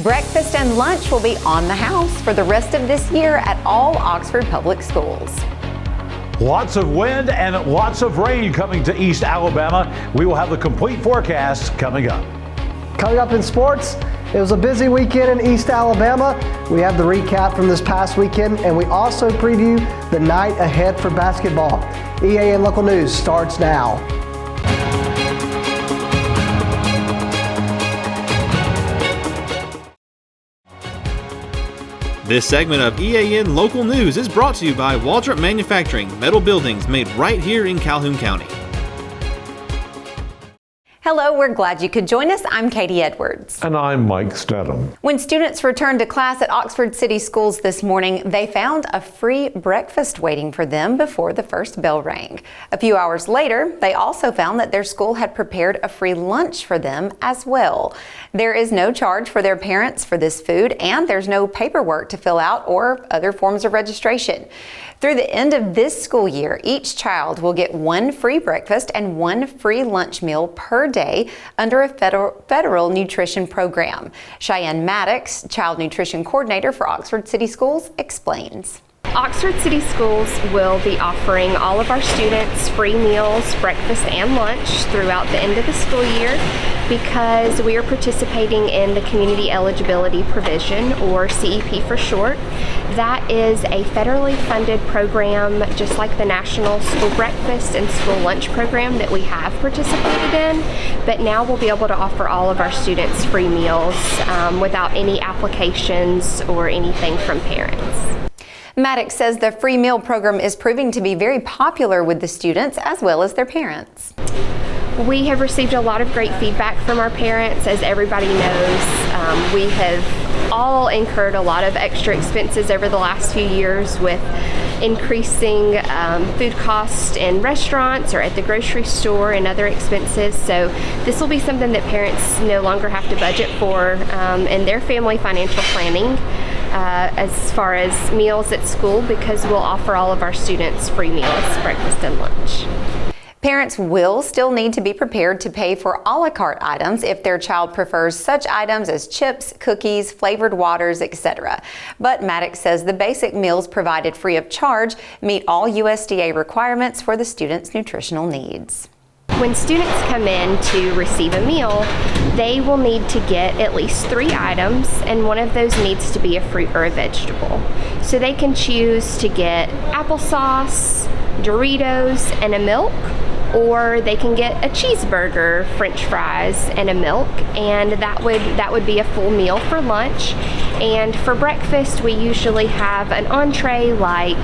Breakfast and lunch will be on the house for the rest of this year at all Oxford public schools. Lots of wind and lots of rain coming to East Alabama. We will have the complete forecast coming up. Coming up in sports, it was a busy weekend in East Alabama. We have the recap from this past weekend, and we also preview the night ahead for basketball. EAN Local News starts now. This segment of EAN Local News is brought to you by Waldrop Manufacturing, metal buildings made right here in Calhoun County. Hello, we're glad you could join us. I'm Katie Edwards. And I'm Mike Stedham. When students returned to class at Oxford City Schools this morning, they found a free breakfast waiting for them before the first bell rang. A few hours later, they also found that their school had prepared a free lunch for them as well. There is no charge for their parents for this food, and there's no paperwork to fill out or other forms of registration. Through the end of this school year, each child will get one free breakfast and one free lunch meal per day under a federal nutrition program. Cheyenne Maddox, Child Nutrition Coordinator for Oxford City Schools, explains. Oxford City Schools will be offering all of our students free meals, breakfast and lunch throughout the end of the school year because we are participating in the Community Eligibility Provision, or CEP for short. That is a federally funded program just like the National School Breakfast and School Lunch program that we have participated in, but now we'll be able to offer all of our students free meals without any applications or anything from parents. Maddox says the free meal program is proving to be very popular with the students as well as their parents. We have received a lot of great feedback from our parents. As everybody knows, we have all incurred a lot of extra expenses over the last few years with increasing food costs in restaurants or at the grocery store and other expenses. So this will be something that parents no longer have to budget for in their family financial planning as far as meals at school, because we'll offer all of our students free meals, breakfast and lunch. Parents will still need to be prepared to pay for a la carte items if their child prefers such items as chips, cookies, flavored waters, etc. But Maddox says the basic meals provided free of charge meet all USDA requirements for the students' nutritional needs. When students come in to receive a meal, they will need to get at least 3 items, and one of those needs to be a fruit or a vegetable. So they can choose to get applesauce, Doritos, and a milk, or they can get a cheeseburger, French fries, and a milk, and that would be a full meal for lunch. And for breakfast, we usually have an entree like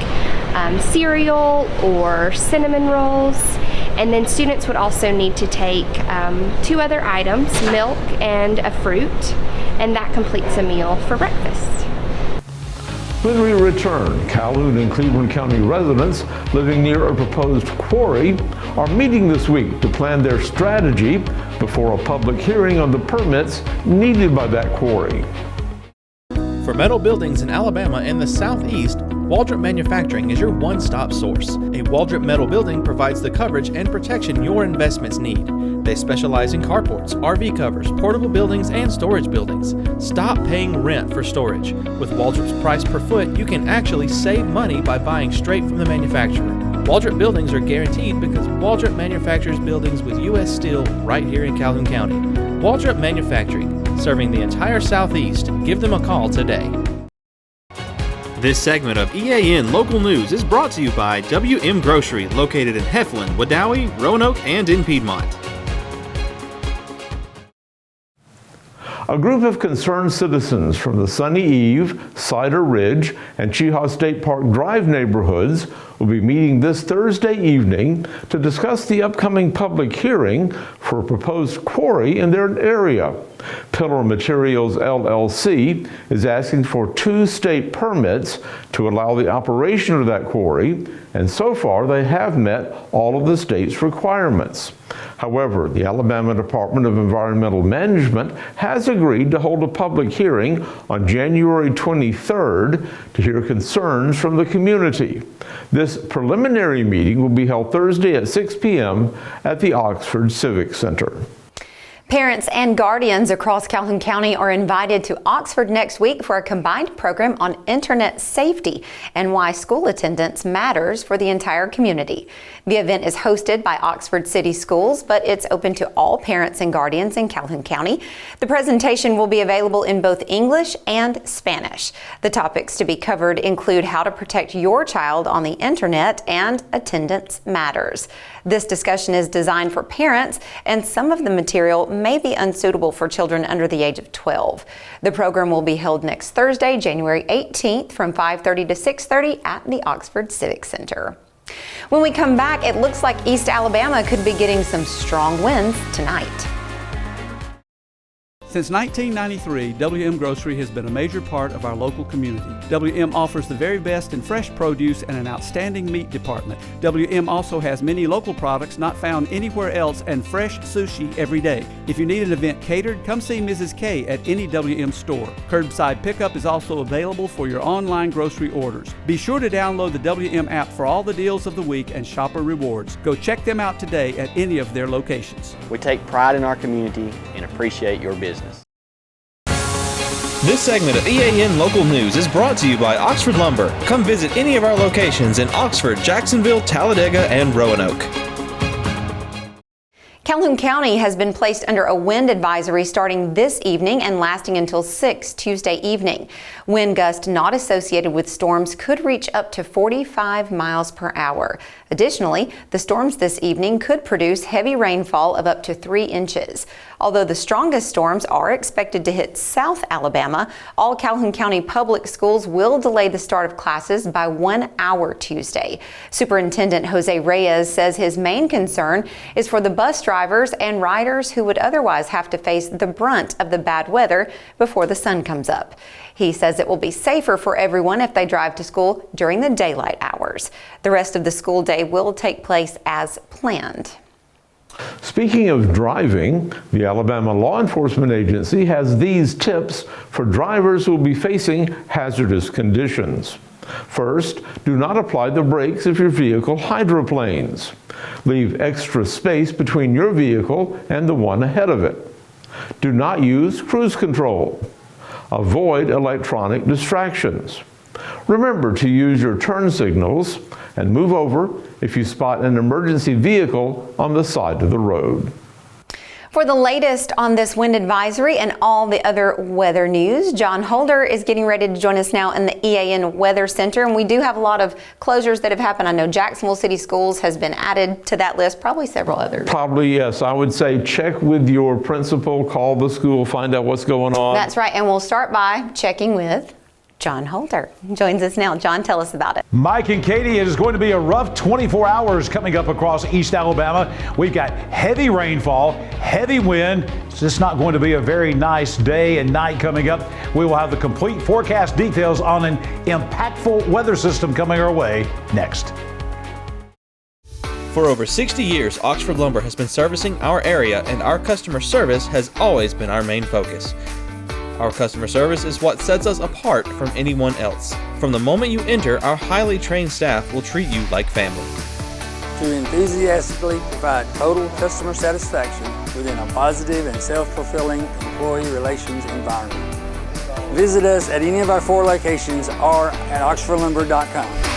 cereal or cinnamon rolls. And then students would also need to take 2 other items, milk and a fruit, and that completes a meal for breakfast. When we return, Calhoun and Cleveland County residents living near a proposed quarry are meeting this week to plan their strategy before a public hearing on the permits needed by that quarry. For metal buildings in Alabama and the Southeast, Waldrop Manufacturing is your one-stop source. A Waldrop metal building provides the coverage and protection your investments need. They specialize in carports, RV covers, portable buildings, and storage buildings. Stop paying rent for storage. With Waldrop's price per foot, you can actually save money by buying straight from the manufacturer. Waldrop buildings are guaranteed because Waldrop manufactures buildings with U.S. steel right here in Calhoun County. Waldrop Manufacturing, serving the entire Southeast. Give them a call today. This segment of EAN Local News is brought to you by WM Grocery, located in Heflin, Wadowee, Roanoke, and in Piedmont. A group of concerned citizens from the Sunny Eve, Cider Ridge, and Chehaw State Park Drive neighborhoods will be meeting this Thursday evening to discuss the upcoming public hearing for a proposed quarry in their area. Pillar Materials LLC is asking for 2 state permits to allow the operation of that quarry, and so far they have met all of the state's requirements. However, the Alabama Department of Environmental Management has agreed to hold a public hearing on January 23rd to hear concerns from the community. This preliminary meeting will be held Thursday at 6 p.m. at the Oxford Civic Center. Parents and guardians across Calhoun County are invited to Oxford next week for a combined program on internet safety and why school attendance matters for the entire community. The event is hosted by Oxford City Schools, but it's open to all parents and guardians in Calhoun County. The presentation will be available in both English and Spanish. The topics to be covered include how to protect your child on the internet and attendance matters. This discussion is designed for parents, and some of the material may be unsuitable for children under the age of 12. The program will be held next Thursday, January 18th from 5:30 to 6:30 at the Oxford Civic Center. When we come back, it looks like East Alabama could be getting some strong winds tonight. Since 1993, WM Grocery has been a major part of our local community. WM offers the very best in fresh produce and an outstanding meat department. WM also has many local products not found anywhere else and fresh sushi every day. If you need an event catered, come see Mrs. K at any WM store. Curbside pickup is also available for your online grocery orders. Be sure to download the WM app for all the deals of the week and shopper rewards. Go check them out today at any of their locations. We take pride in our community and appreciate your business. This segment of EAN Local News is brought to you by Oxford Lumber. Come visit any of our locations in Oxford, Jacksonville, Talladega, and Roanoke. Calhoun County has been placed under a wind advisory starting this evening and lasting until 6 Tuesday evening. Wind gusts not associated with storms could reach up to 45 miles per hour. Additionally, the storms this evening could produce heavy rainfall of up to 3 inches. Although the strongest storms are expected to hit South Alabama, all Calhoun County public schools will delay the start of classes by 1 hour Tuesday. Superintendent Jose Reyes says his main concern is for the bus drivers and riders who would otherwise have to face the brunt of the bad weather before the sun comes up. He says it will be safer for everyone if they drive to school during the daylight hours. The rest of the school day will take place as planned. Speaking of driving, the Alabama Law Enforcement Agency has these tips for drivers who will be facing hazardous conditions. First, do not apply the brakes if your vehicle hydroplanes. Leave extra space between your vehicle and the one ahead of it. Do not use cruise control. Avoid electronic distractions. Remember to use your turn signals and move over if you spot an emergency vehicle on the side of the road. For the latest on this wind advisory and all the other weather news, John Holder is getting ready to join us now in the EAN Weather Center. And we do have a lot of closures that have happened. I know Jacksonville City Schools has been added to that list, probably several others. Probably, yes. I would say check with your principal, call the school, find out what's going on. That's right. And we'll start by checking with John Holder. He joins us now. John, tell us about it. Mike and Katie, it is going to be a rough 24 hours coming up across East Alabama. We've got heavy rainfall, heavy wind. It's just not going to be a very nice day and night coming up. We will have the complete forecast details on an impactful weather system coming our way next. For over 60 years, Oxford Lumber has been servicing our area, and our customer service has always been our main focus. Our customer service is what sets us apart from anyone else. From the moment you enter, our highly trained staff will treat you like family. To enthusiastically provide total customer satisfaction within a positive and self-fulfilling employee relations environment. Visit us at any of our 4 locations or at oxfordlumber.com.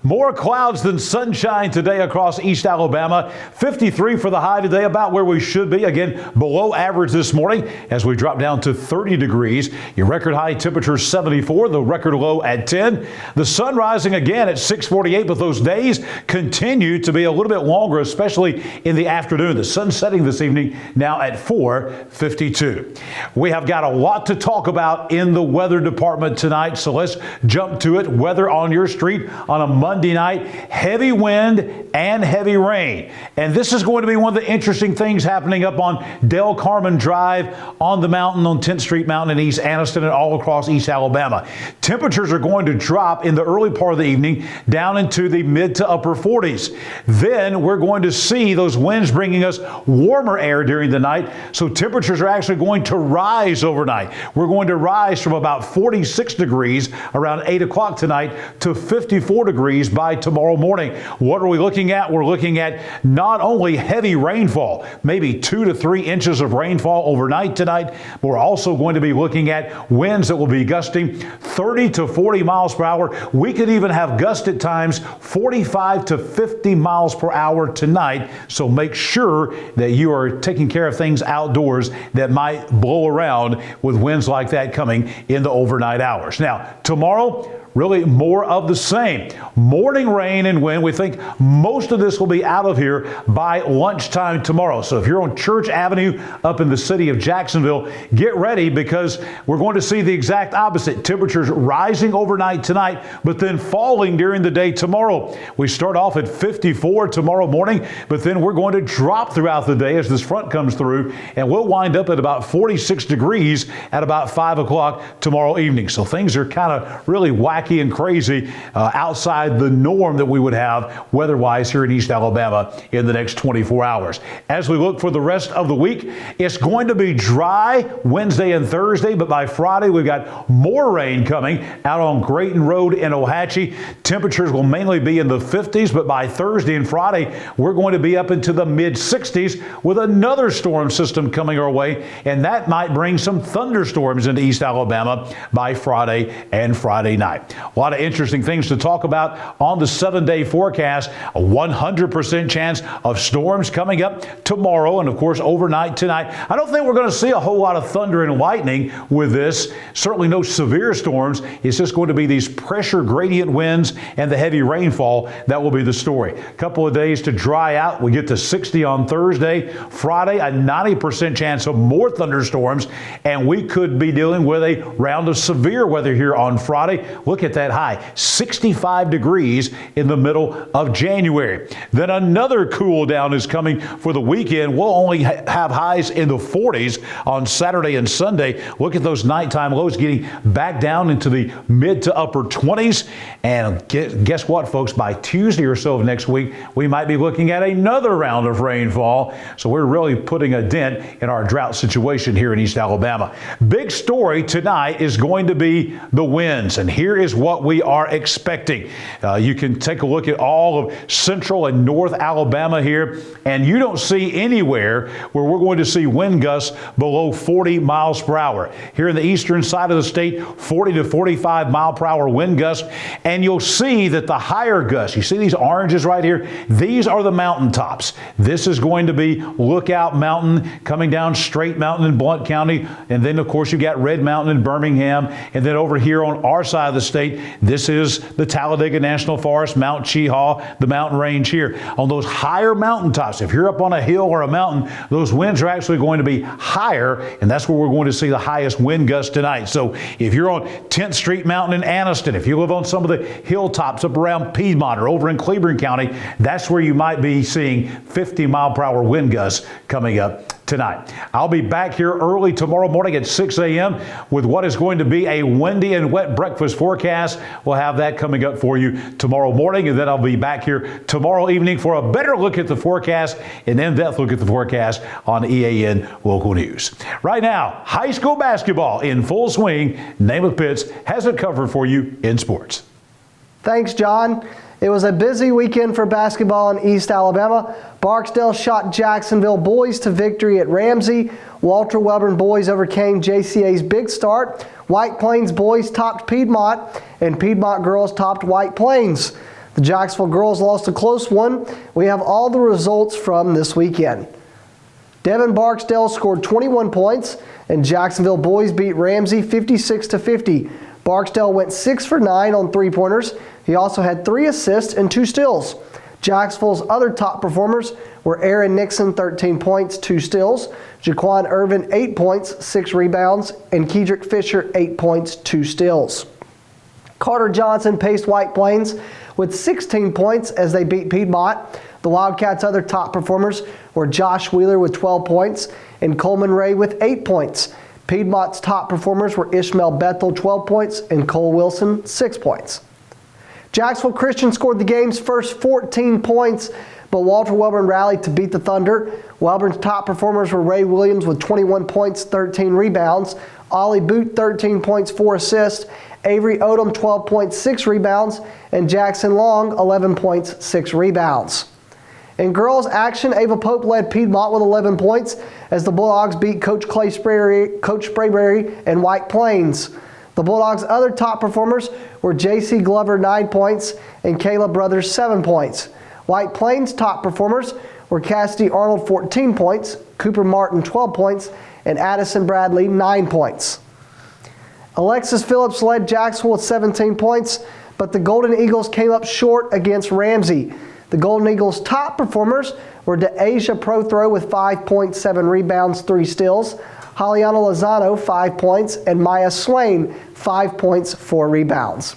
More clouds than sunshine today across East Alabama. 53 for the high today, about where we should be. Again, below average this morning as we drop down to 30 degrees. Your record high temperature 74, the record low at 10. The sun rising again at 6:48, but those days continue to be a little bit longer, especially in the afternoon. The sun setting this evening now at 4:52. We have got a lot to talk about in the weather department tonight, so let's jump to it. Weather on your street on a Monday night, heavy wind and heavy rain. And this is going to be one of the interesting things happening up on Del Carmen Drive on the mountain, on 10th Street Mountain in East Anniston and all across East Alabama. Temperatures are going to drop in the early part of the evening down into the mid to upper 40s. Then we're going to see those winds bringing us warmer air during the night. So temperatures are actually going to rise overnight. We're going to rise from about 46 degrees around 8 o'clock tonight to 54 degrees degrees by tomorrow morning. What are we looking at? We're looking at not only heavy rainfall, maybe 2 to 3 inches of rainfall overnight tonight, but we're also going to be looking at winds that will be gusting 30 to 40 miles per hour. We could even have gusts at times 45 to 50 miles per hour tonight. So make sure that you are taking care of things outdoors that might blow around with winds like that coming in the overnight hours. Now, tomorrow, really more of the same. Morning rain and wind. We think most of this will be out of here by lunchtime tomorrow. So if you're on Church Avenue up in the city of Jacksonville, get ready because we're going to see the exact opposite. Temperatures rising overnight tonight, but then falling during the day tomorrow. We start off at 54 tomorrow morning, but then we're going to drop throughout the day as this front comes through, and we'll wind up at about 46 degrees at about 5 o'clock tomorrow evening. So things are kind of really wacky and crazy outside the norm that we would have weather-wise here in East Alabama in the next 24 hours. As we look for the rest of the week, it's going to be dry Wednesday and Thursday, but by Friday we've got more rain coming out on Grayton Road in Ohatchee. Temperatures will mainly be in the 50s, but by Thursday and Friday we're going to be up into the mid-60s with another storm system coming our way, and that might bring some thunderstorms into East Alabama by Friday and Friday night. A lot of interesting things to talk about on the 7-day forecast. A 100% chance of storms coming up tomorrow and, of course, overnight tonight. I don't think we're going to see a whole lot of thunder and lightning with this. Certainly no severe storms. It's just going to be these pressure gradient winds and the heavy rainfall that will be the story. A couple of days to dry out. We get to 60 on Thursday. Friday, a 90% chance of more thunderstorms, and we could be dealing with a round of severe weather here on Friday. Look at that high, 65 degrees in the middle of January. Then another cool down is coming for the weekend. We'll only have highs in the 40s on Saturday and Sunday. Look at those nighttime lows getting back down into the mid to upper 20s. And guess what, folks? By Tuesday or so of next week, we might be looking at another round of rainfall. So we're really putting a dent in our drought situation here in East Alabama. Big story tonight is going to be the winds. And here is what we are expecting. You can take a look at all of central and north Alabama here, and you don't see anywhere where we're going to see wind gusts below 40 miles per hour. Here in the eastern side of the state, 40 to 45 mile per hour wind gusts, and you'll see that the higher gusts, you see these oranges right here, these are the mountaintops. This is going to be Lookout Mountain coming down Straight Mountain in Blount County, and then of course you got Red Mountain in Birmingham, and then over here on our side of the state, this is the Talladega National Forest, Mount Cheahaw, the mountain range here. On those higher mountaintops, if you're up on a hill or a mountain, those winds are actually going to be higher, and that's where we're going to see the highest wind gusts tonight. So if you're on 10th Street Mountain in Anniston, if you live on some of the hilltops up around Piedmont or over in Cleburne County, that's where you might be seeing 50 mile per hour wind gusts coming up tonight. I'll be back here early tomorrow morning at 6 a.m. with what is going to be a windy and wet breakfast forecast. We'll have that coming up for you tomorrow morning, and then I'll be back here tomorrow evening for a better look at the forecast, an in-depth look at the forecast on EAN Local News. Right now, high school basketball in full swing. Namath Pitts has it covered for you in sports. Thanks, John. It was a busy weekend for basketball in East Alabama. Barksdale shot Jacksonville boys to victory at Ramsey. Walter Wellborn boys overcame JCA's Big Start. White Plains boys topped Piedmont, and Piedmont girls topped White Plains. The Jacksonville girls lost a close one. We have all the results from this weekend. Devin Barksdale scored 21 points, and Jacksonville boys beat Ramsey 56-50. Barksdale went 6 for 9 on three-pointers. He also had 3 assists and 2 steals. Jacksonville's other top performers were Aaron Nixon, 13 points, 2 steals, Jaquan Irvin, 8 points, 6 rebounds, and Kedrick Fisher, 8 points, 2 steals. Carter Johnson paced White Plains with 16 points as they beat Piedmont. The Wildcats' other top performers were Josh Wheeler with 12 points and Coleman Ray with 8 points. Piedmont's top performers were Ishmael Bethel, 12 points, and Cole Wilson, 6 points. Jacksonville Christian scored the game's first 14 points, but Walter Wellborn rallied to beat the Thunder. Wellborn's top performers were Ray Williams with 21 points, 13 rebounds. Ollie Boot, 13 points, 4 assists. Avery Odom, 12 points, 6 rebounds. And Jackson Long, 11 points, 6 rebounds. In girls action, Ava Pope led Piedmont with 11 points as the Bulldogs beat Coach Sprayberry and White Plains. The Bulldogs' other top performers were J.C. Glover, 9 points, and Kayla Brothers, 7 points. White Plains' top performers were Cassidy Arnold, 14 points, Cooper Martin, 12 points, and Addison Bradley, 9 points. Alexis Phillips led Jacksonville with 17 points, but the Golden Eagles came up short against Ramsey. The Golden Eagles' top performers were DeAsia Prothrow with 5 points, 7 rebounds, 3 steals, Holliana Lozano, 5 points, and Maya Swain, 5 points, 4 rebounds.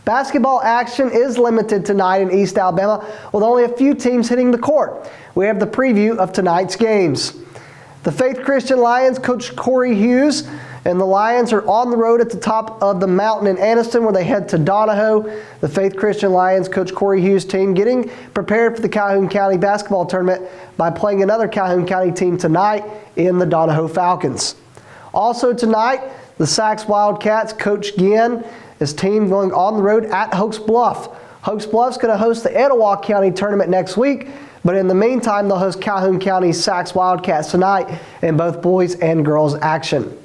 Basketball action is limited tonight in East Alabama with only a few teams hitting the court. We have the preview of tonight's games. The Faith Christian Lions coach Corey Hughes and the Lions are on the road at the top of the mountain in Anniston where they head to Donahoe. The Faith Christian Lions coach Corey Hughes team getting prepared for the Calhoun County basketball tournament by playing another Calhoun County team tonight in the Donahoe Falcons. Also tonight, the Sacs Wildcats coach Ginn, his team going on the road at Hoax Bluff. Hoax Bluff's going to host the Etowah County tournament next week, but in the meantime, they'll host Calhoun County's Sacs Wildcats tonight in both boys and girls action.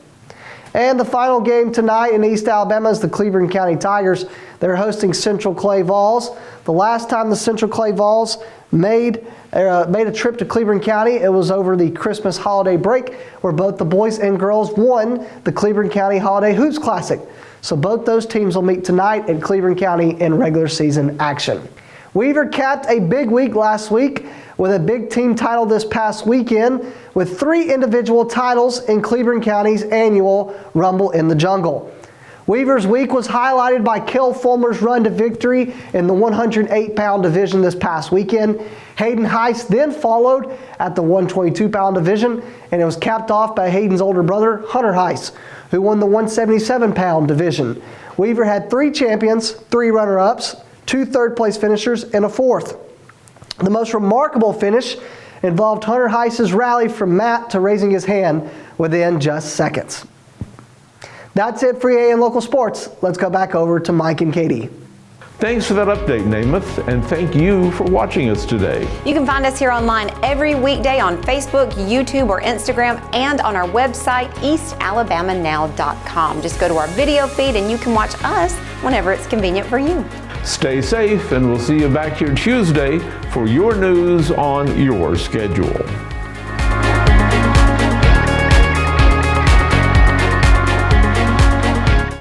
And the final game tonight in East Alabama is the Cleveland County Tigers. They're hosting Central Clay Vols. The last time the Central Clay Vols made a trip to Cleveland County, it was over the Christmas holiday break where both the boys and girls won the Cleveland County Holiday Hoops Classic. So both those teams will meet tonight in Cleveland County in regular season action. Weaver capped a big week last week with a big team title this past weekend with 3 individual titles in Cleveland County's annual Rumble in the Jungle. Weaver's week was highlighted by Kel Fulmer's run to victory in the 108-pound division this past weekend. Hayden Heiss then followed at the 122-pound division, and it was capped off by Hayden's older brother, Hunter Heiss, who won the 177-pound division. Weaver had 3 champions, 3 runner-ups, 2 third-place finishers, and a 4th. The most remarkable finish involved Hunter Heiss's rally from mat to raising his hand within just seconds. That's it for EA and local sports. Let's go back over to Mike and Katie. Thanks for that update, Namath, and thank you for watching us today. You can find us here online every weekday on Facebook, YouTube, or Instagram, and on our website, eastalabamanow.com. Just go to our video feed and you can watch us whenever it's convenient for you. Stay safe, and we'll see you back here Tuesday for your news on your schedule.